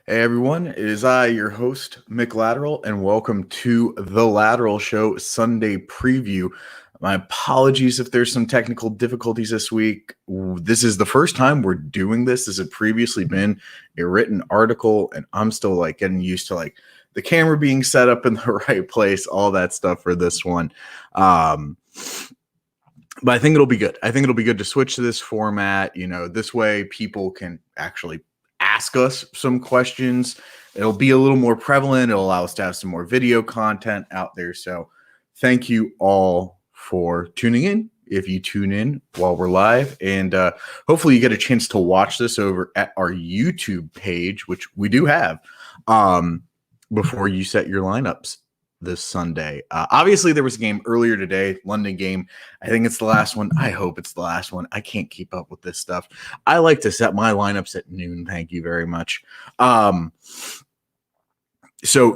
Hey everyone, it is I, your host, McLateral, and welcome to the Lateral Show Sunday preview. My apologies if there's some technical difficulties this week. This is the first time we're doing this. This had previously been a written article, and I'm still getting used to the camera being set up in the right place, all that stuff for this one. But I think it'll be good. I think it'll be good to switch to this format. This way people can actually ask us some questions. It'll be a little more prevalent. It'll allow us to have some more video content out there. So thank you all for tuning in. If you tune in while we're live, and hopefully you get a chance to watch this over at our YouTube page, which we do have, before you set your lineups this Sunday. Obviously, there was a game earlier today, London game. I think it's the last one. I hope it's the last one. I can't keep up with this stuff. I like to set my lineups at noon. Thank you very much. So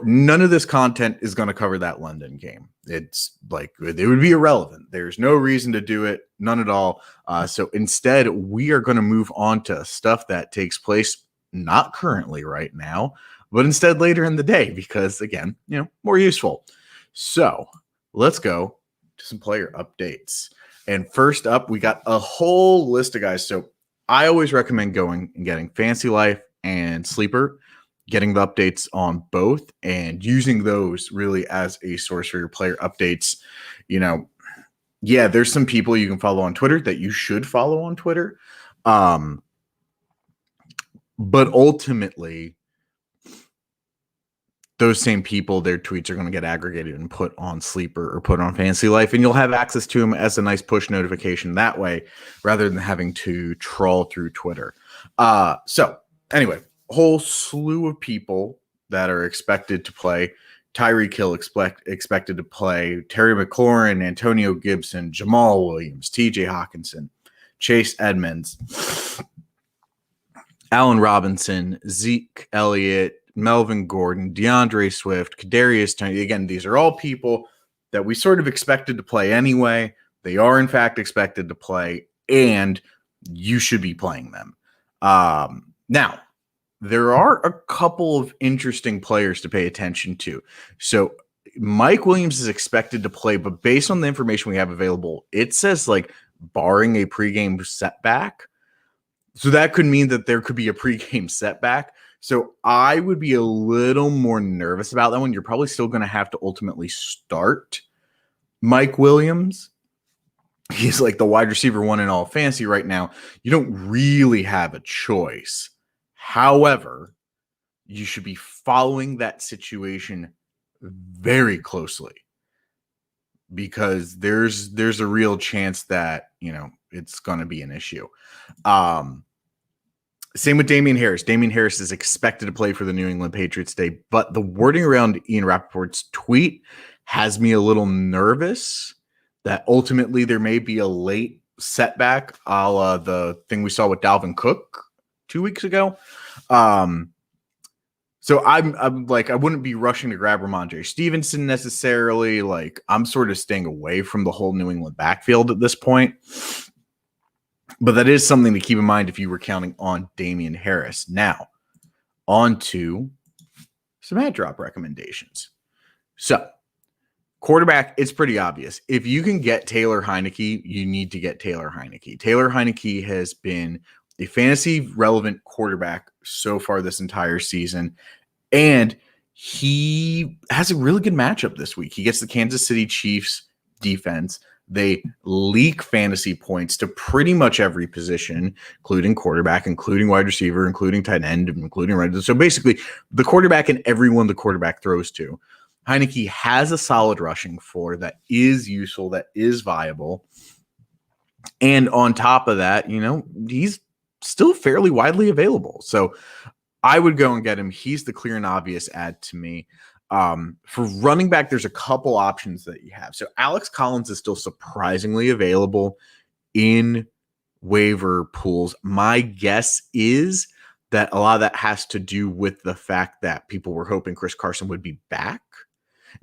none of this content is going to cover that London game. It's it would be irrelevant. There's no reason to do it. None at all. So instead, we are going to move on to stuff that takes place not currently right now, but instead later in the day, because again, more useful. So let's go to some player updates. And first up, we got a whole list of guys. So I always recommend going and getting Fantasy Life and Sleeper, getting the updates on both and using those really as a source for your player updates. Yeah, there's some people you can follow on Twitter that you should follow on Twitter. But ultimately, those same people, their tweets are going to get aggregated and put on Sleeper or put on Fantasy Life, and you'll have access to them as a nice push notification that way, rather than having to trawl through Twitter. So anyway, a whole slew of people that are expected to play. Tyreek Hill expected to play. Terry McLaurin, Antonio Gibson, Jamal Williams, TJ Hawkinson, Chase Edmonds, Allen Robinson, Zeke Elliott, Melvin Gordon, DeAndre Swift, Kadarius Toney. Again, these are all people that we sort of expected to play anyway. They are, in fact, expected to play, and you should be playing them. Now, there are a couple of interesting players to pay attention to. So Mike Williams is expected to play, but based on the information we have available, it says barring a pregame setback. So that could mean that there could be a pregame setback. So I would be a little more nervous about that one. You're probably still going to have to ultimately start Mike Williams. He's the wide receiver one in all fantasy right now. You don't really have a choice. However, you should be following that situation very closely, because there's a real chance that, it's going to be an issue. Same with Damien Harris. Damien Harris is expected to play for the New England Patriots today, but the wording around Ian Rappaport's tweet has me a little nervous that ultimately there may be a late setback, a la the thing we saw with Dalvin Cook 2 weeks ago. So I'm I wouldn't be rushing to grab Ramondre Stevenson necessarily. I'm sort of staying away from the whole New England backfield at this point. But that is something to keep in mind if you were counting on Damien Harris. Now, on to some ad drop recommendations. So, quarterback, it's pretty obvious. If you can get Taylor Heineke, you need to get Taylor Heineke. Taylor Heineke has been a fantasy-relevant quarterback so far this entire season, and he has a really good matchup this week. He gets the Kansas City Chiefs defense. They leak fantasy points to pretty much every position, including quarterback, including wide receiver, including tight end, including right. So basically, the quarterback and everyone the quarterback throws to. Heineke has a solid rushing floor that is useful, that is viable. And on top of that, he's still fairly widely available. So I would go and get him. He's the clear and obvious add to me. For running back, there's a couple options that you have. So Alex Collins is still surprisingly available in waiver pools. My guess is that a lot of that has to do with the fact that people were hoping Chris Carson would be back.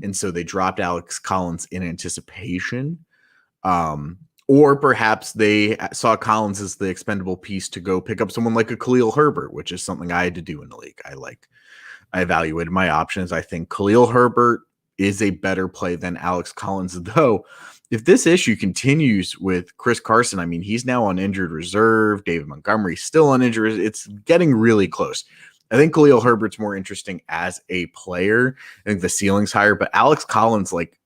And so they dropped Alex Collins in anticipation. Or perhaps they saw Collins as the expendable piece to go pick up someone like a Khalil Herbert, which is something I had to do in the league. I I evaluated my options. I think Khalil Herbert is a better play than Alex Collins, though. If this issue continues with Chris Carson, I mean, he's now on injured reserve. David Montgomery's still on injured. It's getting really close. I think Khalil Herbert's more interesting as a player. I think the ceiling's higher, but Alex Collins, like,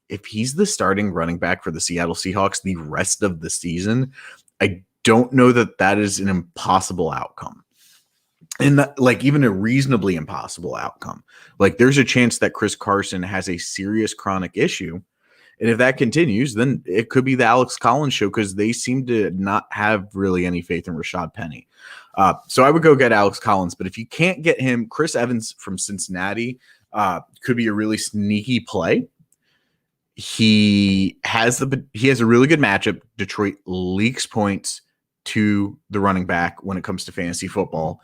if he's the starting running back for the Seattle Seahawks the rest of the season, I don't know that that is an impossible outcome. And that, like, even a reasonably impossible outcome. Like, there's a chance that Chris Carson has a serious chronic issue. And if that continues, then it could be the Alex Collins show, because they seem to not have really any faith in Rashad Penny. So I would go get Alex Collins. But if you can't get him, Chris Evans from Cincinnati could be a really sneaky play. He has a really good matchup. Detroit leaks points to the running back when it comes to fantasy football.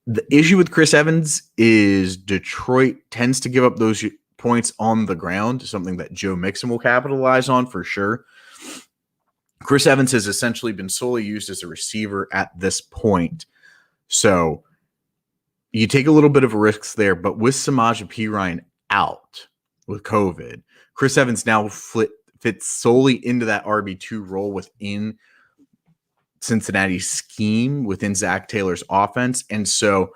The issue with Chris Evans is Detroit tends to give up those points on the ground, something that Joe Mixon will capitalize on for sure. Chris Evans has essentially been solely used as a receiver at this point. So you take a little bit of a risk there, but with Samaje Perine out with COVID, Chris Evans now fits solely into that RB2 role within Cincinnati's scheme, within Zach Taylor's offense. And so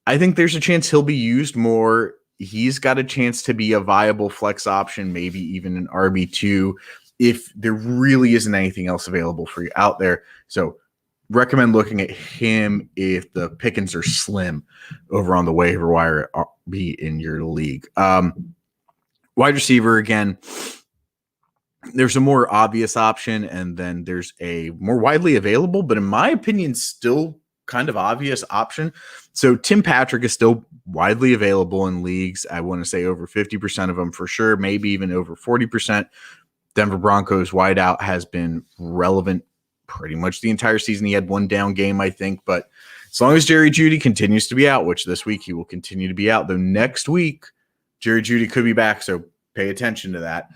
I think there's a chance he'll be used more. He's got a chance to be a viable flex option, maybe even an RB2, if there really isn't anything else available for you out there. So recommend looking at him if the pickings are slim over on the waiver wire be in your league. Wide receiver, again, there's a more obvious option, and then there's a more widely available, but in my opinion, still kind of obvious option. So Tim Patrick is still widely available in leagues. I want to say over 50% of them for sure, maybe even over 40%. Denver Broncos wideout has been relevant pretty much the entire season. He had one down game, I think, but as long as Jerry Jeudy continues to be out, which this week he will continue to be out, though next week Jerry Jeudy could be back, so pay attention to that.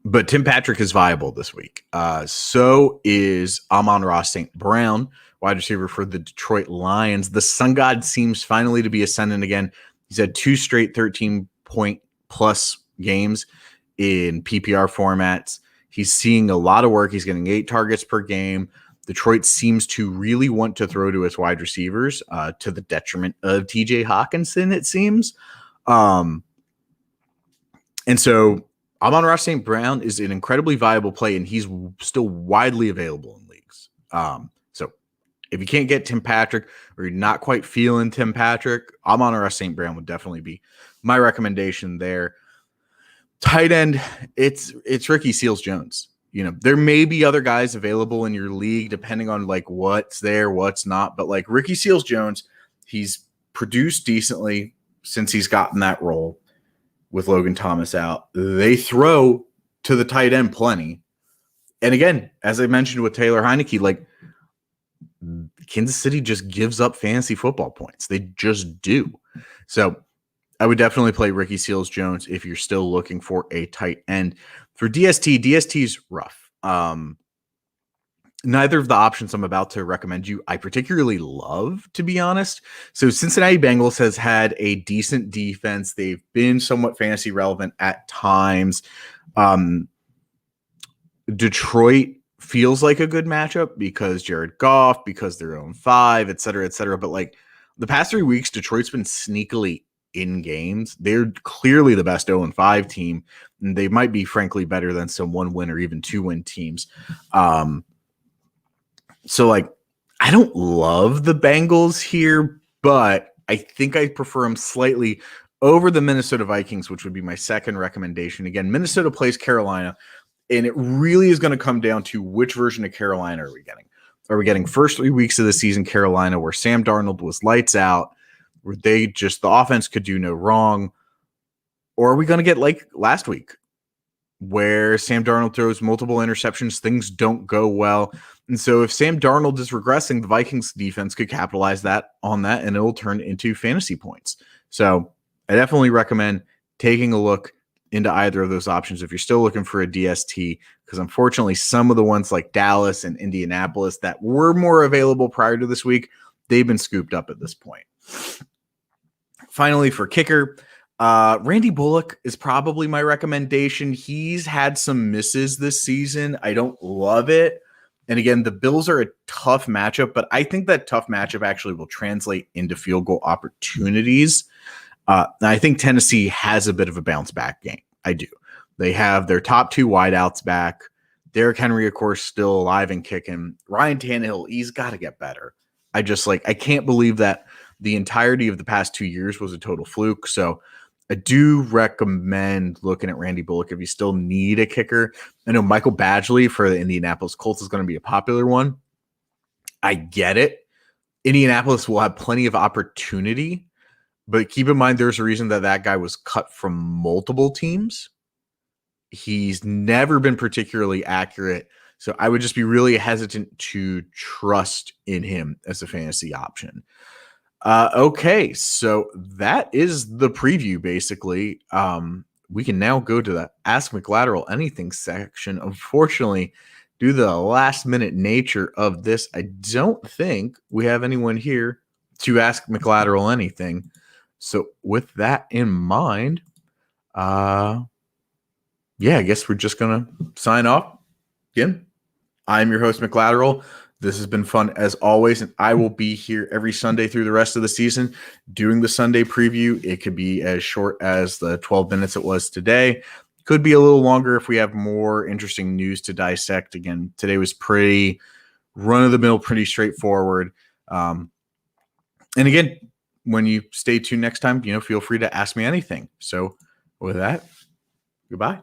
But Tim Patrick is viable this week. So is Amon-Ra St. Brown, wide receiver for the Detroit Lions. The Sun God seems finally to be ascendant again. He's had 2 straight 13-point-plus games in PPR formats. He's seeing a lot of work. He's getting 8 targets per game. Detroit seems to really want to throw to its wide receivers to the detriment of TJ Hawkinson, it seems. And so Amon-Ra St. Brown is an incredibly viable play, and he's still widely available in leagues. So if you can't get Tim Patrick, or you're not quite feeling Tim Patrick, Amon-Ra St. Brown would definitely be my recommendation there. Tight end, it's Ricky Seals-Jones. You know, there may be other guys available in your league depending on like what's there, what's not. But like Ricky Seals-Jones, he's produced decently since he's gotten that role with Logan Thomas out. They throw to the tight end plenty. And again, as I mentioned with Taylor Heineke, like Kansas City just gives up fantasy football points. They just do. So I would definitely play Ricky Seals-Jones if you're still looking for a tight end. For DST's rough. Neither of the options I'm about to recommend you I particularly love, to be honest. So Cincinnati Bengals has had a decent defense. They've been somewhat fantasy relevant at times. Detroit feels like a good matchup because Jared Goff, because they're 0-5, et cetera, et cetera. But like the past 3 weeks, Detroit's been sneakily in games. They're clearly the best 0-5 team, and they might be frankly better than some 1-win or even 2-win teams. So like I don't love the Bengals here, but I think I prefer them slightly over the Minnesota Vikings, which would be my second recommendation. Again, Minnesota plays Carolina, and it really is going to come down to which version of Carolina are we getting. Are we getting first 3 weeks of the season Carolina where Sam Darnold was lights out, where they just, the offense could do no wrong? Or are we going to get like last week where Sam Darnold throws multiple interceptions, things don't go well? And so if Sam Darnold is regressing, the Vikings defense could capitalize on that, and it will turn into fantasy points. So I definitely recommend taking a look into either of those options if you're still looking for a DST, because unfortunately some of the ones like Dallas and Indianapolis that were more available prior to this week they've been scooped up at this point. Finally, for kicker, Randy Bullock is probably my recommendation. He's had some misses this season. I don't love it. And again, the Bills are a tough matchup, but I think that tough matchup actually will translate into field goal opportunities. I think Tennessee has a bit of a bounce back game. I do. They have their top 2 wideouts back. Derrick Henry, of course, still alive and kicking. Ryan Tannehill, he's got to get better. I can't believe that the entirety of the past 2 years was a total fluke. So I do recommend looking at Randy Bullock if you still need a kicker. I know Michael Badgley for the Indianapolis Colts is going to be a popular one. I get it. Indianapolis will have plenty of opportunity, but keep in mind there's a reason that guy was cut from multiple teams. He's never been particularly accurate, so I would just be really hesitant to trust in him as a fantasy option. Okay, so that is the preview, basically. We can now go to the Ask McLateral Anything section. Unfortunately, due to the last-minute nature of this, I don't think we have anyone here to ask McLateral anything. So with that in mind, I guess we're just going to sign off. Again, I'm your host, McLateral. This has been fun as always, and I will be here every Sunday through the rest of the season doing the Sunday preview. It could be as short as the 12 minutes it was today. Could be a little longer if we have more interesting news to dissect. Again, today was pretty run-of-the-mill, pretty straightforward. And again, when you stay tuned next time, feel free to ask me anything. So with that, goodbye.